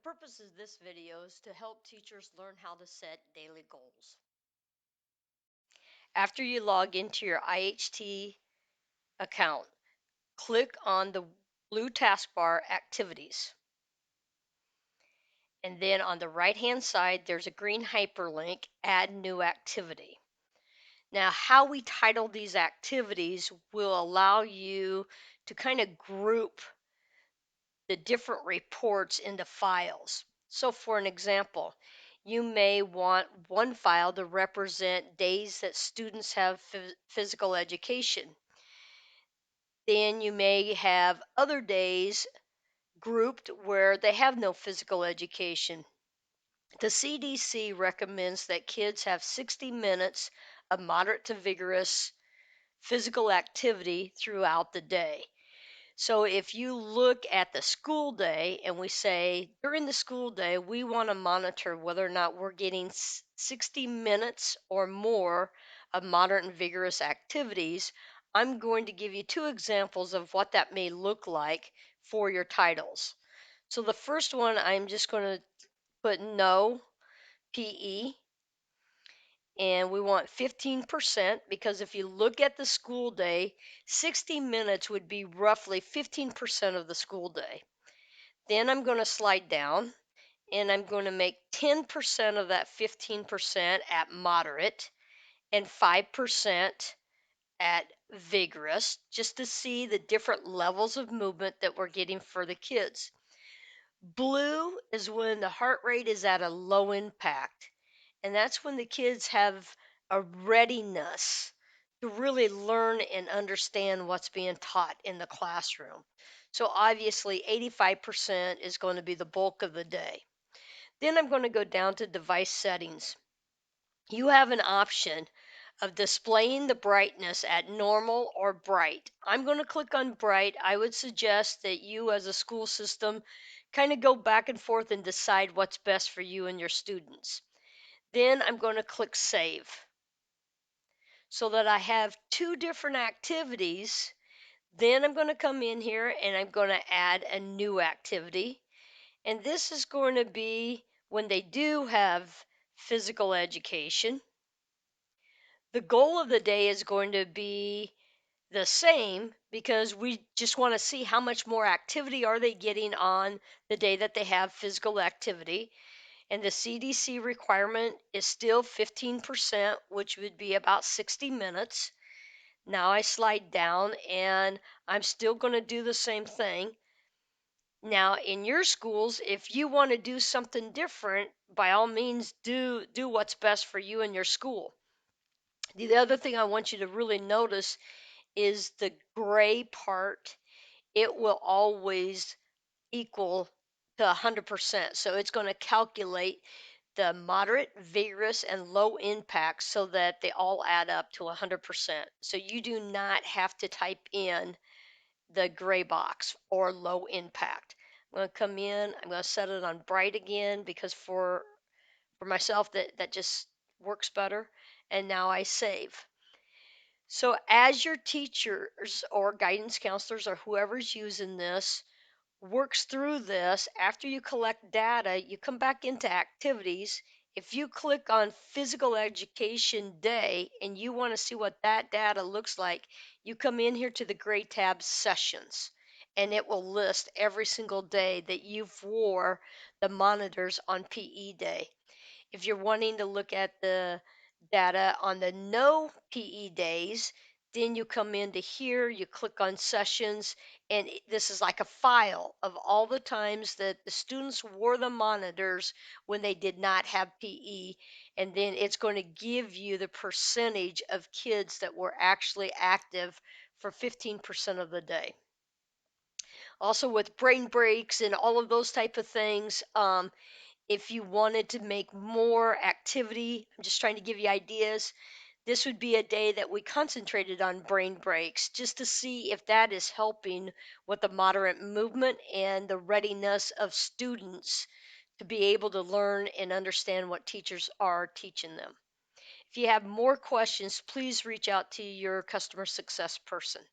purpose of this video is to help teachers learn how to set daily goals. After you log into your IHT account, click on the blue taskbar Activities. And then on the right hand side, there's a green hyperlink, Add New Activity. Now, how we title these activities will allow you to kind of group the different reports into files. So, for an example, you may want one file to represent days that students have physical education. Then you may have other days grouped where they have no physical education. The CDC recommends that kids have 60 minutes of moderate to vigorous physical activity throughout the day. So if you look at the school day and we say during the school day, we want to monitor whether or not we're getting 60 minutes or more of moderate and vigorous activities, I'm going to give you two examples of what that may look like for your titles. So the first one, I'm just going to put no PE, and we want 15% because if you look at the school day, 60 minutes would be roughly 15% of the school day. Then I'm going to slide down and I'm going to make 10% of that 15% at moderate and 5% at vigorous, just to see the different levels of movement that we're getting for the kids. Blue is when the heart rate is at a low impact, and that's when the kids have a readiness to really learn and understand what's being taught in the classroom. So obviously 85% is going to be the bulk of the day. Then I'm going to go down to device settings. You have an option of displaying the brightness at normal or bright. I'm going to click on bright. I would suggest that you as a school system kind of go back and forth and decide what's best for you and your students. Then I'm going to click save so that I have two different activities. Then I'm going to come in here and I'm going to add a new activity. And this is going to be when they do have physical education. The goal of the day is going to be the same because we just want to see how much more activity are they getting on the day that they have physical activity. And the CDC requirement is still 15%, which would be about 60 minutes. Now I slide down and I'm still going to do the same thing. Now in your schools, if you want to do something different, by all means do what's best for you and your school. The other thing I want you to really notice is the gray part. It will always equal to 100%. So it's going to calculate the moderate, vigorous, and low impact so that they all add up to 100%. So you do not have to type in the gray box or low impact. I'm going to come in, I'm going to set it on bright again because for myself that just works better. And now I save. So as your teachers or guidance counselors or whoever's using this works through this, after you collect data, you come back into activities. If you click on physical education day and you want to see what that data looks like, you come in here to the gray tab sessions and it will list every single day that you've wore the monitors on PE day. If you're wanting to look at the data on the no PE days, then you come into here, you click on sessions, and this is like a file of all the times that the students wore the monitors when they did not have PE. And then it's going to give you the percentage of kids that were actually active for 15% of the day. Also with brain breaks and all of those type of things, if you wanted to make more activity, I'm just trying to give you ideas. This would be a day that we concentrated on brain breaks just to see if that is helping with the moderate movement and the readiness of students to be able to learn and understand what teachers are teaching them. If you have more questions, please reach out to your customer success person.